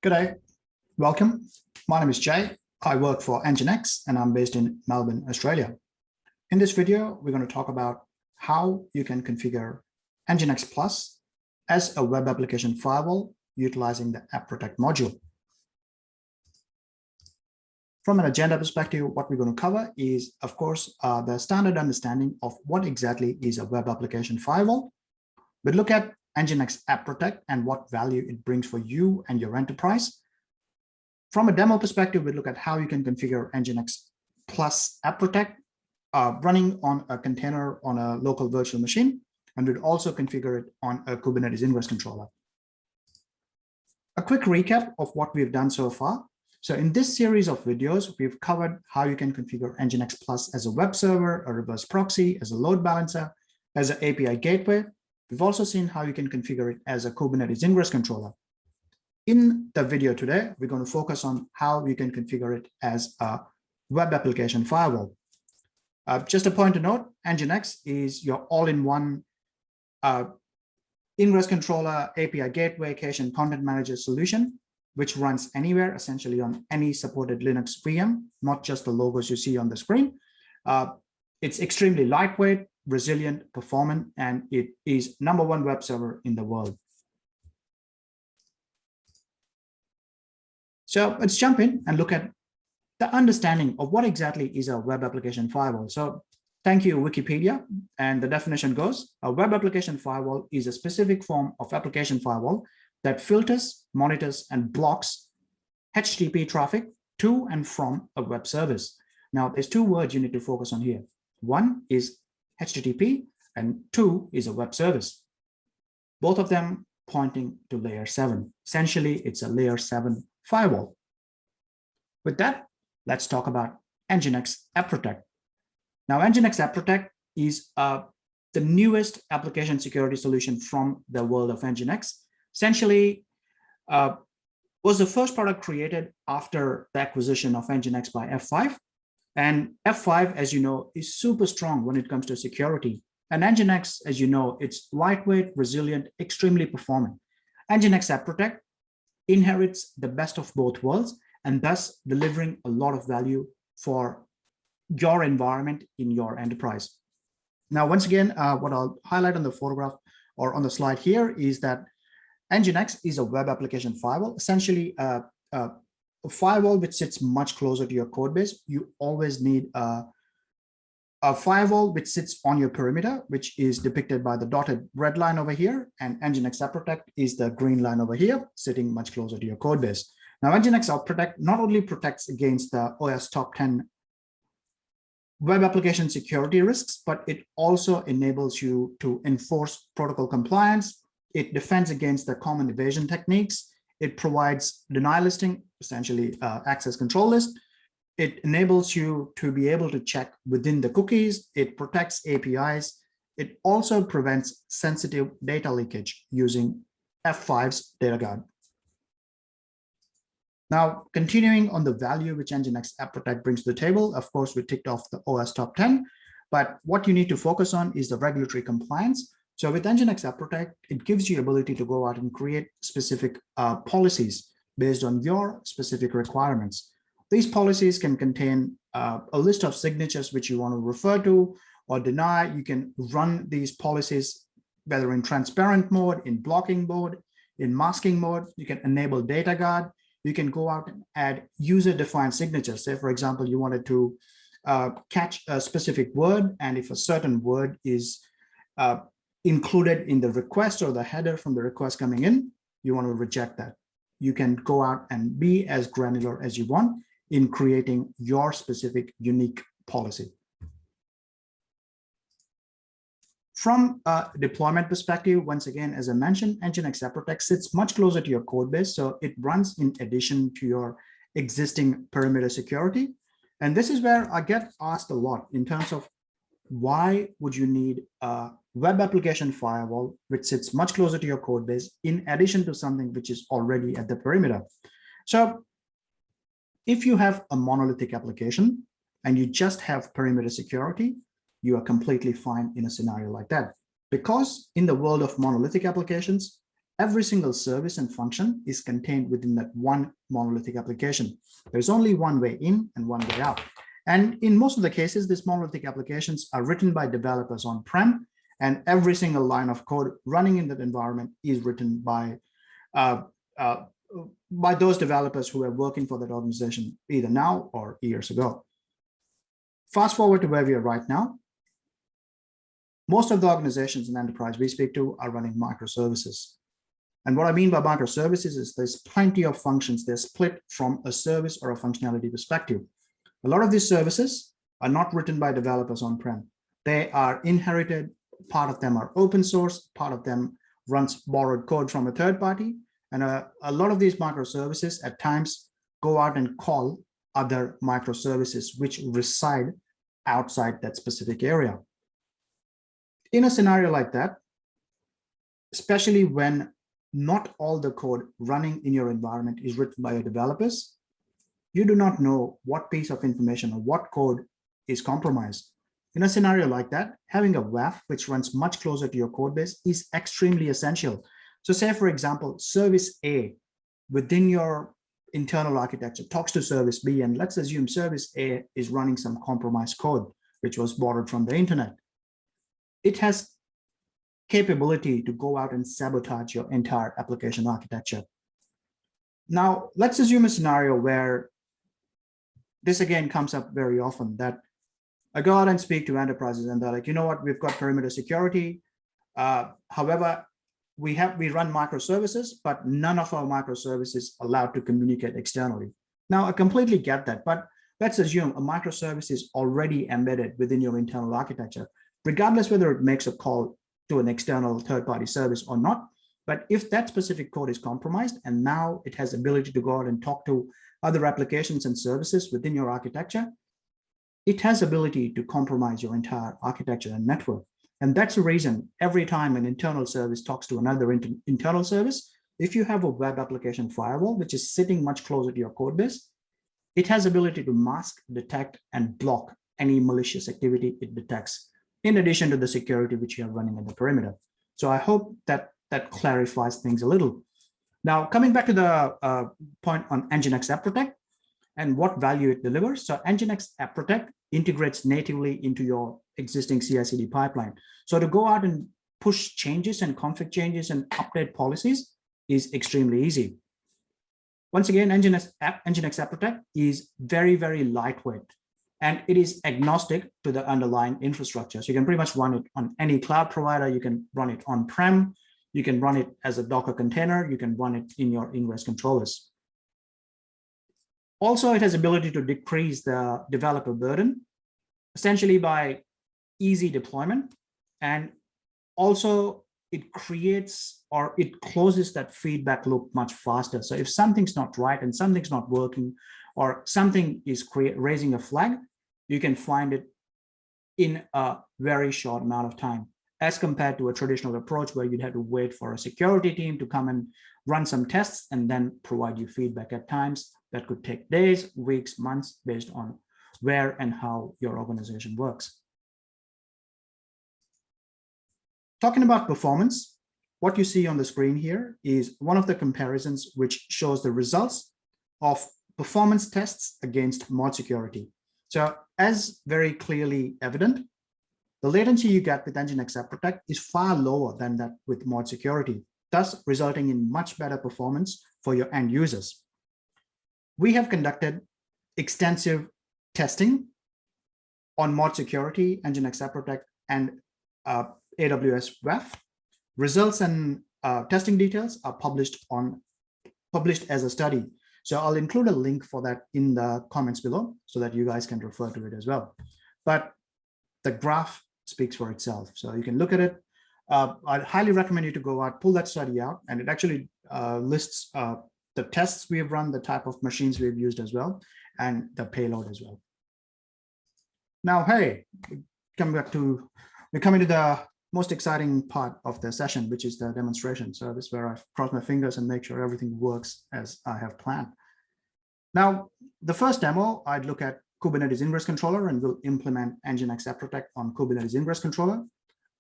Good day. Welcome. My name is Jay. I work for NGINX and I'm based in Melbourne, Australia. In this video, we're going to talk about how you can configure NGINX Plus as a web application firewall utilizing the App Protect module. From an agenda perspective, what we're going to cover is, of course, the standard understanding of what exactly is a web application firewall. We'll look at NGINX App Protect and what value it brings for you and your enterprise. From a demo perspective, we look at how you can configure NGINX Plus App Protect running on a container on a local virtual machine, and we'd also configure it on a Kubernetes Ingress controller. A quick recap of what we've done so far. So in this series of videos, we've covered how you can configure NGINX Plus as a web server, a reverse proxy, as a load balancer, as an API gateway. We've also seen how you can configure it as a Kubernetes Ingress controller. In the video today, we're going to focus on how you can configure it as a web application firewall. Just a point to note, NGINX is your all-in-one Ingress controller, API gateway, cache and content manager solution, which runs anywhere, essentially on any supported Linux VM, not just the logos you see on the screen. It's extremely lightweight, resilient, performant, and it is #1 web server in the world. So let's jump in and look at the understanding of what exactly is a web application firewall. So thank you, Wikipedia. And the definition goes, a web application firewall is a specific form of application firewall that filters, monitors, and blocks HTTP traffic to and from a web service. Now, there's two words you need to focus on here. One is HTTP, and two is a web service. Both of them pointing to layer 7. Essentially, it's a layer 7 firewall. With that, let's talk about NGINX App Protect. Now, NGINX App Protect is the newest application security solution from the world of NGINX. Essentially, was the first product created after the acquisition of NGINX by F5. And F5, as you know, is super strong when it comes to security. And NGINX, as you know, it's lightweight, resilient, extremely performant. NGINX App Protect inherits the best of both worlds and thus delivering a lot of value for your environment in your enterprise. Now, once again, what I'll highlight on the photograph or on the slide here is that NGINX is a web application firewall, essentially a firewall which sits much closer to your code base. You always need a firewall which sits on your perimeter, which is depicted by the dotted red line over here, and NGINX App Protect is the green line over here, sitting much closer to your code base. Now, NGINX App Protect not only protects against the OS top 10 web application security risks, but it also enables you to enforce protocol compliance. It defends against the common evasion techniques. It provides denial listing, essentially access control list. It enables you to be able to check within the cookies. It protects APIs. It also prevents sensitive data leakage using F5's data guard. Now, continuing on the value which NGINX App Protect brings to the table, of course, we ticked off the OS top 10, but what you need to focus on is the regulatory compliance. So with NGINX App Protect, it gives you the ability to go out and create specific policies based on your specific requirements. These policies can contain a list of signatures which you want to refer to or deny. You can run these policies whether in transparent mode, in blocking mode, in masking mode. You can enable data guard. You can go out and add user-defined signatures. Say, for example, you wanted to catch a specific word, and if a certain word is included in the request or the header from the request coming in, you want to reject that. You can go out and be as granular as you want in creating your specific unique policy. From a deployment perspective, once again, as I mentioned, NGINX App Protect sits much closer to your code base, so it runs in addition to your existing perimeter security. And this is where I get asked a lot in terms of why would you need a web application firewall which sits much closer to your code base in addition to something which is already at the perimeter. So if you have a monolithic application and you just have perimeter security, you are completely fine in a scenario like that. Because in the world of monolithic applications, every single service and function is contained within that one monolithic application. There's only one way in and one way out. And in most of the cases, these monolithic applications are written by developers on-prem, and every single line of code running in that environment is written by those developers who are working for that organization either now or years ago. Fast forward to where we are right now. Most of the organizations in enterprise we speak to are running microservices. And what I mean by microservices is there's plenty of functions. They're split from a service or a functionality perspective. A lot of these services are not written by developers on-prem. They are inherited. Part of them are open source. Part of them runs borrowed code from a third party. And a lot of these microservices at times go out and call other microservices which reside outside that specific area. In a scenario like that, especially when not all the code running in your environment is written by your developers, you do not know what piece of information or what code is compromised. In a scenario like that, having a WAF which runs much closer to your code base is extremely essential. So say, for example, service A within your internal architecture talks to service B, and let's assume service A is running some compromised code, which was borrowed from the internet. It has capability to go out and sabotage your entire application architecture. Now, let's assume a scenario where this again comes up very often, that I go out and speak to enterprises and they're like, you know what, we've got perimeter security. However, we run microservices, but none of our microservices allowed to communicate externally. Now, I completely get that, but let's assume a microservice is already embedded within your internal architecture, regardless whether it makes a call to an external third-party service or not. But if that specific code is compromised and now it has ability to go out and talk to other applications and services within your architecture, it has ability to compromise your entire architecture and network. And that's the reason every time an internal service talks to another internal service, if you have a web application firewall, which is sitting much closer to your code base, it has ability to mask, detect, and block any malicious activity it detects, in addition to the security which you are running in the perimeter. So I hope that clarifies things a little. Now, coming back to the point on NGINX App Protect and what value it delivers. So NGINX App Protect integrates natively into your existing CI/CD pipeline. So to go out and push changes and config changes and update policies is extremely easy. Once again, NGINX App Protect is very, very lightweight, and it is agnostic to the underlying infrastructure. So you can pretty much run it on any cloud provider. You can run it on-prem. You can run it as a Docker container. You can run it in your Ingress controllers. Also, it has ability to decrease the developer burden, essentially by easy deployment. And also it creates or it closes that feedback loop much faster. So if something's not right and something's not working, or something is raising a flag, you can find it in a very short amount of time, as compared to a traditional approach where you'd have to wait for a security team to come and run some tests and then provide you feedback. At times that could take days, weeks, months, based on where and how your organization works. Talking about performance, what you see on the screen here is one of the comparisons which shows the results of performance tests against mod security. So as very clearly evident, the latency you get with NGINX App Protect is far lower than that with mod security, thus resulting in much better performance for your end users. We have conducted extensive testing on mod security, NGINX App Protect, and AWS WAF. Results and testing details are published as a study. So I'll include a link for that in the comments below so that you guys can refer to it as well. But the graph speaks for itself. So you can look at it. I'd highly recommend you to go out, pull that study out, and it actually lists the tests we have run, the type of machines we've used as well, and the payload as well. Now, hey, we're coming to the most exciting part of the session, which is the demonstration. So this is where I cross my fingers and make sure everything works as I have planned. Now, the first demo, I'd look at Kubernetes Ingress controller, and we'll implement NGINX App Protect on Kubernetes Ingress controller.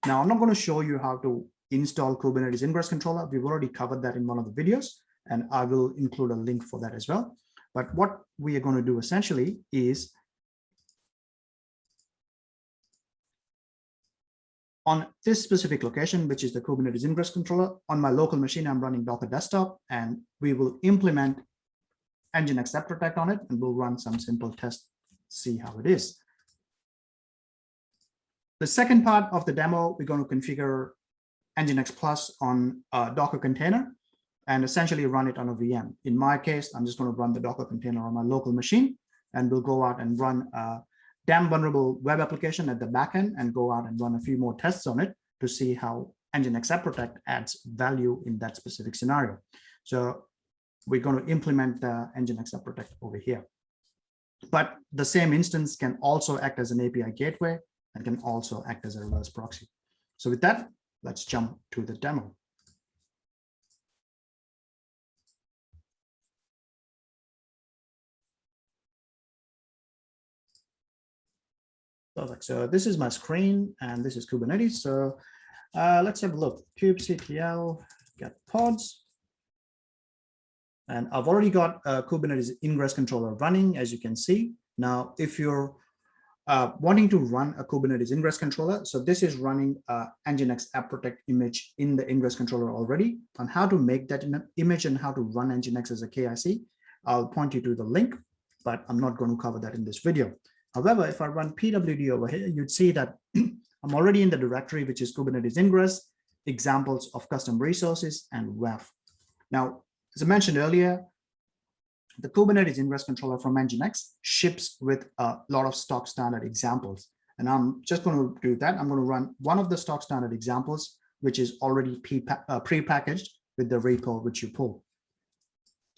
Now, I'm not going to show you how to install Kubernetes Ingress controller. We've already covered that in one of the videos, and I will include a link for that as well. But what we are going to do essentially is on this specific location, which is the Kubernetes Ingress controller, on my local machine, I'm running Docker desktop, and we will implement NGINX App Protect on it, and we'll run some simple tests, see how it is. The second part of the demo, we're going to configure NGINX Plus on a Docker container and essentially run it on a VM. In my case, I'm just going to run the Docker container on my local machine, and we'll go out and run a damn vulnerable web application at the backend and go out and run a few more tests on it to see how NGINX App Protect adds value in that specific scenario. So we're going to implement the NGINX App Protect over here. But the same instance can also act as an API gateway and can also act as a reverse proxy. So with that, let's jump to the demo. Perfect. So this is my screen, and this is Kubernetes. So let's have a look. kubectl get pods. And I've already got a Kubernetes Ingress controller running, as you can see. Now, if you're wanting to run a Kubernetes Ingress controller, so this is running NGINX App Protect image in the Ingress controller already. On how to make that image and how to run NGINX as a KIC, I'll point you to the link, but I'm not going to cover that in this video. However, if I run pwd over here, you'd see that I'm already in the directory, which is Kubernetes Ingress, examples of custom resources, and WAF. Now, as I mentioned earlier, the Kubernetes Ingress controller from NGINX ships with a lot of stock standard examples. And I'm just going to do that. I'm going to run one of the stock standard examples, which is already pre-packaged with the repo which you pull.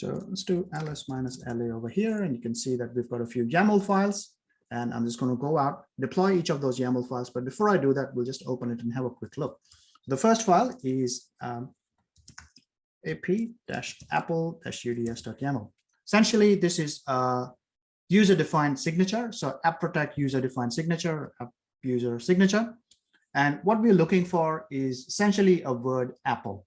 So let's do ls-la over here, and you can see that we've got a few YAML files. And I'm just going to go out, deploy each of those YAML files. But before I do that, we'll just open it and have a quick look. The first file is ap-apple-uds.yaml. Essentially, this is a user-defined signature. So app protect user-defined signature, app user signature. And what we're looking for is essentially a word Apple.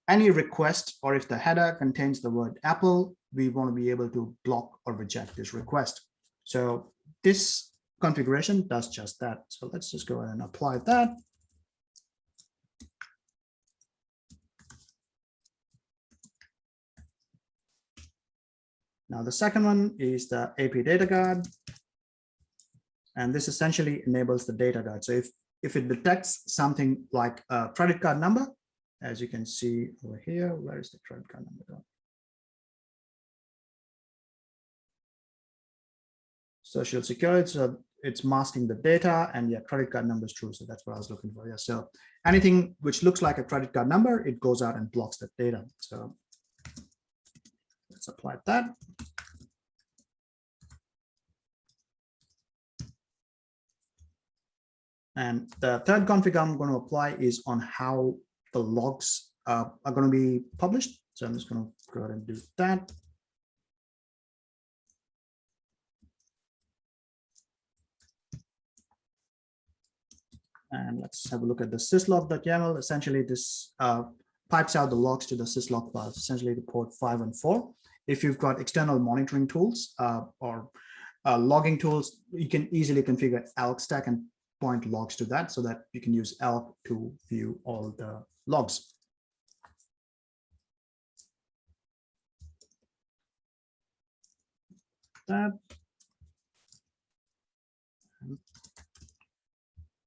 Any request, or if the header contains the word Apple, we want to be able to block or reject this request. So this configuration does just that. So let's just go ahead and apply that. Now the second one is the AP data guard. And this essentially enables the data guard. So if it detects something like a credit card number, as you can see over here, where is the credit card number going? Social security, so it's masking the data, and yeah, credit card number is true. So that's what I was looking for. Yeah, so anything which looks like a credit card number, it goes out and blocks that data. So let's apply that. And the third config I'm going to apply is on how the logs are going to be published. So I'm just going to go ahead and do that. And let's have a look at the syslog.yaml. Essentially, this pipes out the logs to the syslog files, essentially to port 5 and 4. If you've got external monitoring tools or logging tools, you can easily configure elk stack and point logs to that so that you can use elk to view all the logs. That.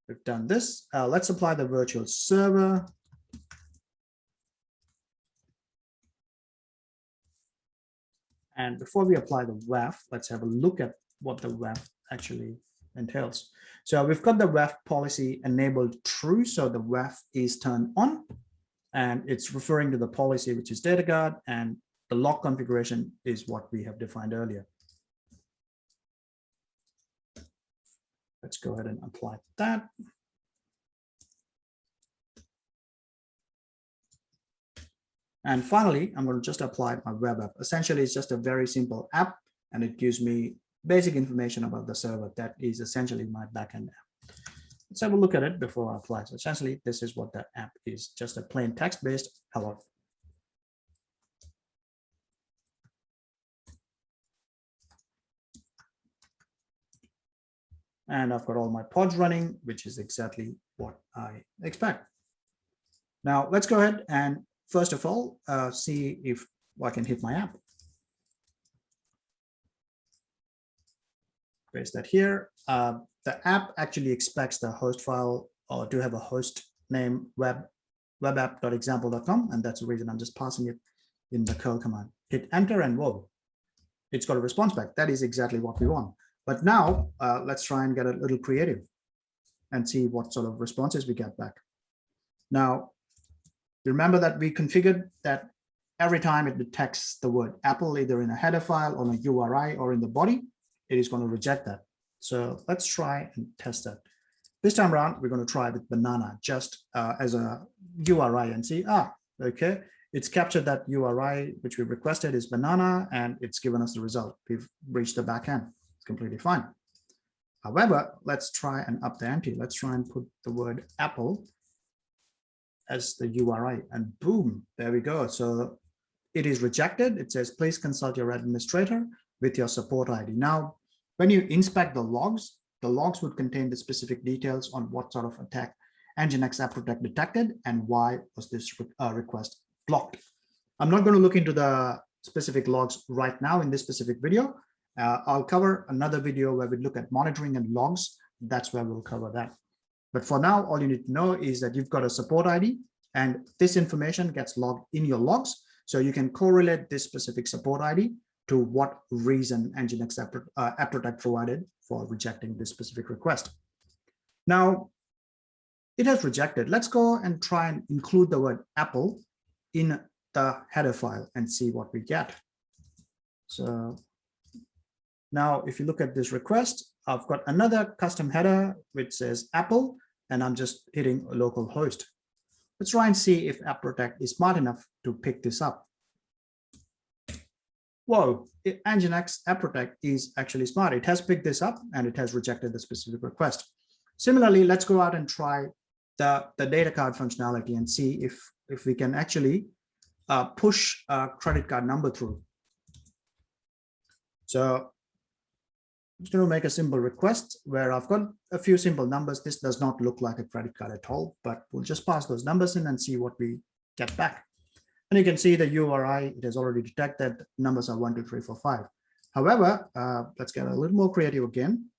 We've done this. Let's apply the virtual server. And before we apply the WAF, let's have a look at what the WAF actually entails. So we've got the WAF policy enabled true. So the WAF is turned on, and it's referring to the policy, which is data guard, and the log configuration is what we have defined earlier. Let's go ahead and apply that. And finally, I'm going to just apply my web app. Essentially, it's just a very simple app, and it gives me basic information about the server. That is essentially my backend app. Let's have a look at it before I apply. So essentially, this is what the app is, just a plain text-based hello. And I've got all my pods running, which is exactly what I expect. Now, let's go ahead and first of all, see if I can hit my app. Paste that here. The app actually expects the host file or to have a host name webapp.example.com, and that's the reason I'm just passing it in the curl command. Hit enter and whoa, it's got a response back. That is exactly what we want. But now let's try and get a little creative and see what sort of responses we get back. Now, remember that we configured that every time it detects the word Apple, either in a header file, on a URI, or in the body, it is going to reject that. So let's try and test that. This time around, we're going to try with banana just as a URI and see, okay, it's captured that URI, which we requested is banana, and it's given us the result. We've reached the backend. It's completely fine. However, let's try and up the ante. Let's try and put the word Apple as the URI, and boom, there we go. So it is rejected. It says, please consult your administrator with your support ID. Now, when you inspect the logs would contain the specific details on what sort of attack NGINX App Protect detected and why was this request blocked. I'm not going to look into the specific logs right now in this specific video. I'll cover another video where we look at monitoring and logs. That's where we'll cover that. But for now, all you need to know is that you've got a support ID, and this information gets logged in your logs. So you can correlate this specific support ID to what reason NGINX App Protect provided for rejecting this specific request. Now, it has rejected. Let's go and try and include the word Apple in the header file and see what we get. So now, if you look at this request, I've got another custom header which says Apple, and I'm just hitting a local host. Let's try and see if App Protect is smart enough to pick this up. Whoa, NGINX App Protect is actually smart. It has picked this up and it has rejected the specific request. Similarly, let's go out and try the data card functionality and see if we can actually push a credit card number through. So I'm just going to make a simple request where I've got a few simple numbers. This does not look like a credit card at all, but we'll just pass those numbers in and see what we get back. And you can see the URI, it has already detected numbers are 1, 2, 3, 4, 5. However, let's get a little more creative again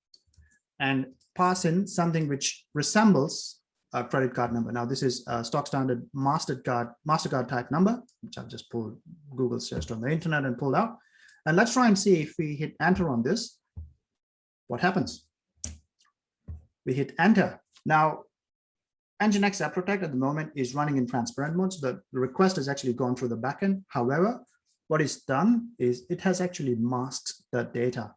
and pass in something which resembles a credit card number. Now, this is a stock standard MasterCard type number, which I've just pulled, Google searched on the internet and pulled out. And let's try and see if we hit enter on this, what happens. We hit enter. Now, NGINX App Protect at the moment is running in transparent mode, so the request has actually gone through the backend. However, what is done is it has actually masked the data,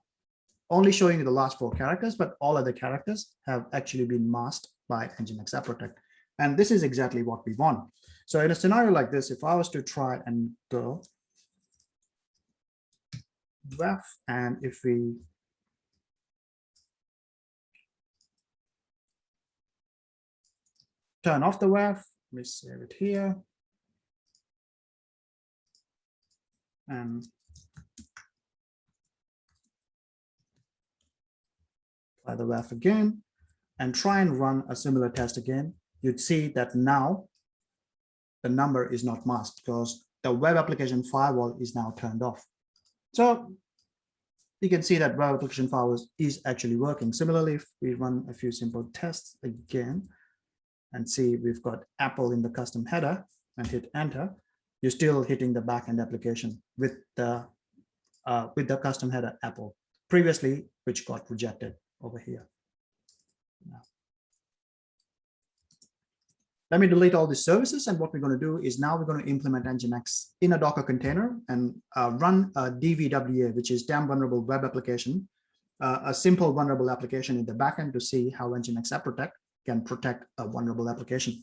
only showing you the last 4 characters, but all other characters have actually been masked by NGINX App Protect. And this is exactly what we want. So in a scenario like this, if I was to try and go WAF, and if we turn off the WAF, let me save it here. And apply the WAF again and try and run a similar test again. You'd see that now the number is not masked because the web application firewall is now turned off. So you can see that web application firewall is actually working. Similarly, if we run a few simple tests again, and see we've got Apple in the custom header and hit enter, you're still hitting the backend application with the custom header Apple previously, which got rejected over here. Now, let me delete all these services, and what we're going to do is now we're going to implement NGINX in a Docker container and run a DVWA, which is damn vulnerable web application, a simple vulnerable application in the backend to see how NGINX App Protect can protect a vulnerable application.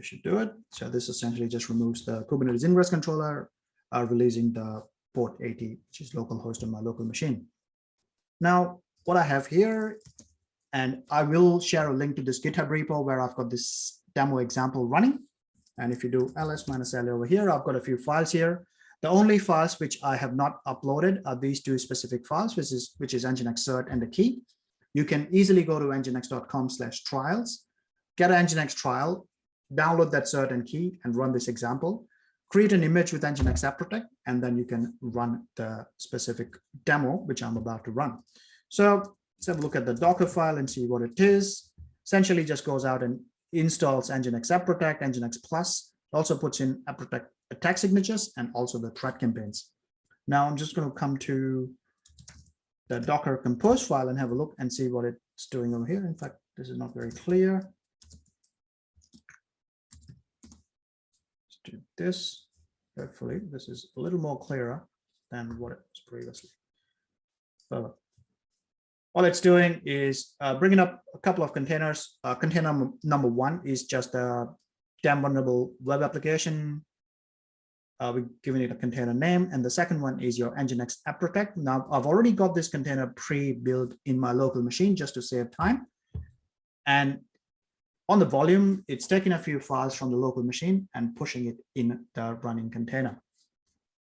we should do it. So this essentially just removes the Kubernetes Ingress controller, releasing the port 80, which is localhost on my local machine. Now, what I have here, and I will share a link to this GitHub repo where I've got this demo example running. And if you do ls-l over here, I've got a few files here. The only files which I have not uploaded are these two specific files, which is NGINX cert and the key. You can easily go to nginx.com/trials, get an NGINX trial, download that cert and key, and run this example. Create an image with NGINX App Protect, and then you can run the specific demo, which I'm about to run. So let's have a look at the Docker file and see what it is. Essentially just goes out and installs NGINX App Protect, NGINX Plus, also puts in App Protect attack signatures and also the threat campaigns. Now I'm just going to come to the Docker compose file and have a look and see what it's doing over here. In fact, this is not very clear. Let's do this. Hopefully this is a little more clearer than what it was previously. So all it's doing is bringing up a couple of containers. Container number one is just a damn vulnerable web application. We're giving it a container name. And the second one is your NGINX App Protect. Now, I've already got this container pre-built in my local machine just to save time. And on the volume, it's taking a few files from the local machine and pushing it in the running container.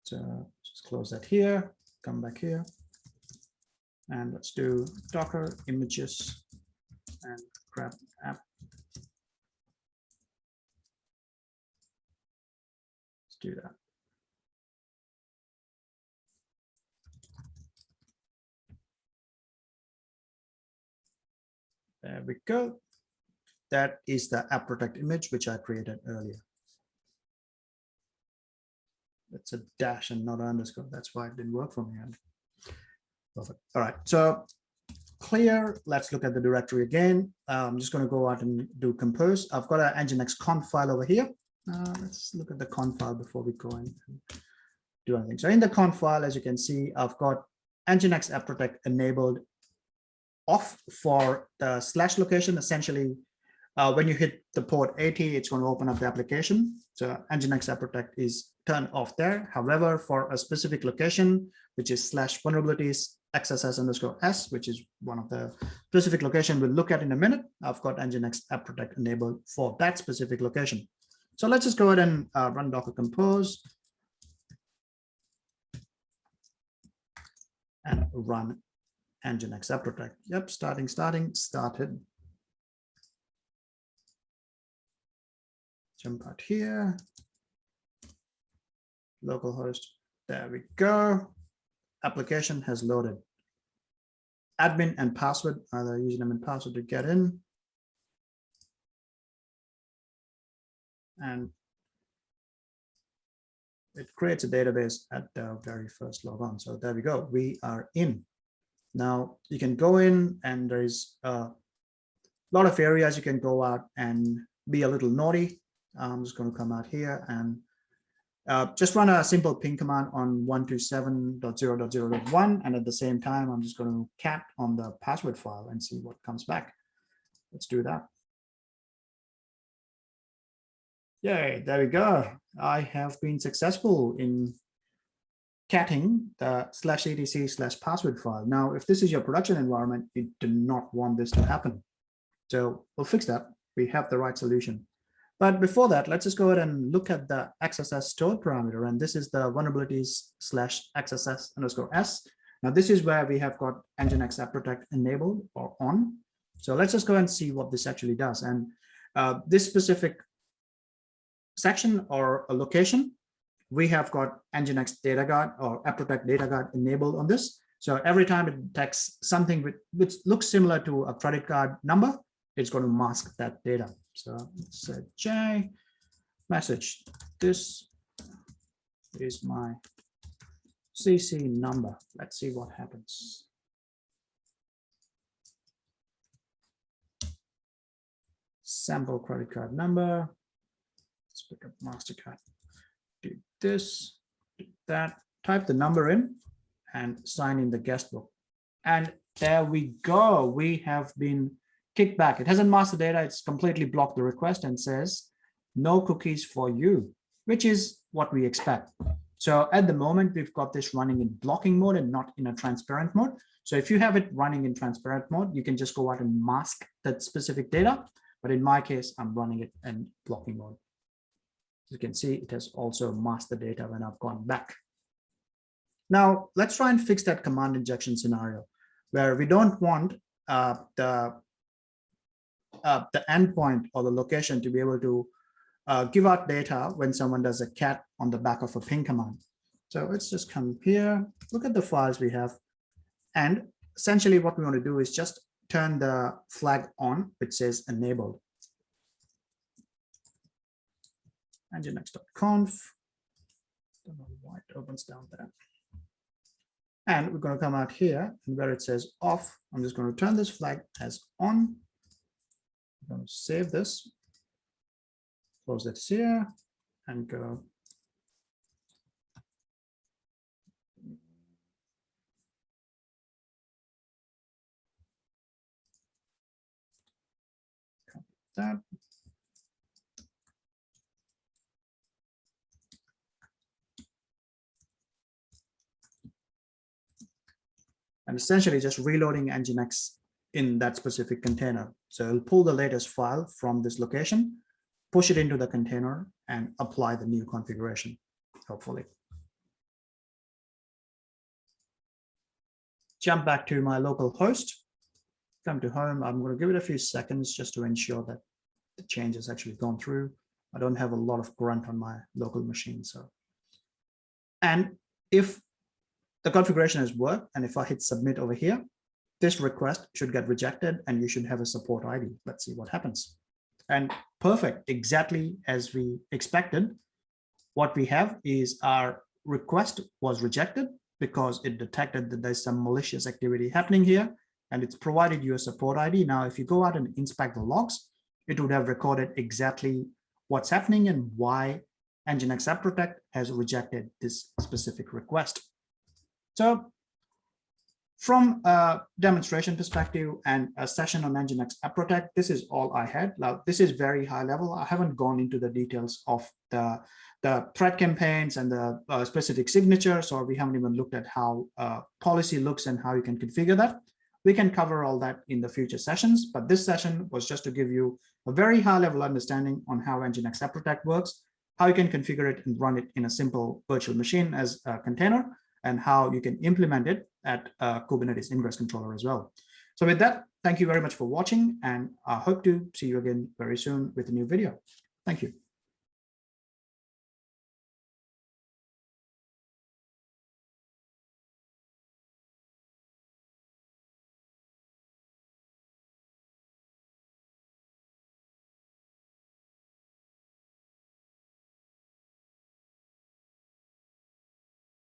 So just close that here, come back here. And let's do Docker images and grab app. Let's do that. There we go. That is the App Protect image, which I created earlier. It's a dash and not an underscore. That's why it didn't work for me. Perfect. All right. So clear. Let's look at the directory again. I'm just going to go out and do compose. I've got an NGINX conf file over here. Let's look at the conf file before we go in and do anything. So in the conf file, as you can see, I've got NGINX App Protect enabled off for the / location. Essentially, when you hit the port 80, it's going to open up the application. So NGINX App Protect is turned off there. However, for a specific location, which is /vulnerabilities XSS_S, which is one of the specific location we'll look at in a minute, I've got NGINX App Protect enabled for that specific location. So let's just go ahead and run Docker compose and run NGINX App Protect. Yep, started. Jump out here. Localhost. There we go. Application has loaded. Admin and password, either username and password to get in. And it creates a database at the very first logon. So there we go. We are in. Now you can go in and there is a lot of areas you can go out and be a little naughty. I'm just going to come out here and just run a simple ping command on 127.0.0.1. And at the same time, I'm just going to cat on the password file and see what comes back. Let's do that. Yay, there we go. I have been successful in catting the /etc/password file. Now, if this is your production environment, you do not want this to happen. So we'll fix that. We have the right solution. But before that, let's just go ahead and look at the XSS stored parameter. And this is the vulnerabilities /XSS_S. Now, this is where we have got NGINX App Protect enabled or on. So let's just go and see what this actually does. And this specific section or a location, we have got NGINX Data Guard or App Protect Data Guard enabled on this. So every time it detects something which looks similar to a credit card number, it's going to mask that data. So let's say J message. This is my CC number. Let's see what happens. Sample credit card number. Let's pick up MasterCard. Do this, do that. Type the number in and sign in the guest book. And there we go. We have been kicked back. It hasn't masked the data. It's completely blocked the request and says no cookies for you, which is what we expect. So at the moment, we've got this running in blocking mode and not in a transparent mode. So if you have it running in transparent mode, you can just go out and mask that specific data. But in my case, I'm running it in blocking mode. As you can see, it has also masked the data when I've gone back. Now, let's try and fix that command injection scenario where we don't want the endpoint or the location to be able to give out data when someone does a cat on the back of a ping command. So let's just come here, look at the files we have. And essentially what we want to do is just turn the flag on, which says enabled. NGINX.conf. Don't know why it opens down there. And we're going to come out here and where it says off, I'm just going to turn this flag as on. I'm going to save this, close it here, and go. Copy that. And essentially just reloading NGINX in that specific container. So it'll pull the latest file from this location, push it into the container, and apply the new configuration, hopefully. Jump back to my local host, come to home. I'm going to give it a few seconds just to ensure that the change has actually gone through. I don't have a lot of grunt on my local machine. So, and if the configuration has worked, and if I hit submit over here, this request should get rejected and you should have a support ID. Let's see what happens. And perfect, exactly as we expected. What we have is our request was rejected because it detected that there's some malicious activity happening here, and it's provided you a support ID. Now, if you go out and inspect the logs, it would have recorded exactly what's happening and why NGINX App Protect has rejected this specific request. So from a demonstration perspective and a session on NGINX App Protect, this is all I had. Now, this is very high level. I haven't gone into the details of the threat campaigns and the specific signatures, or we haven't even looked at how policy looks and how you can configure that. We can cover all that in the future sessions, but this session was just to give you a very high level understanding on how NGINX App Protect works, how you can configure it and run it in a simple virtual machine as a container, and how you can implement it at a Kubernetes Ingress controller as well. So with that, thank you very much for watching, and I hope to see you again very soon with a new video. Thank you.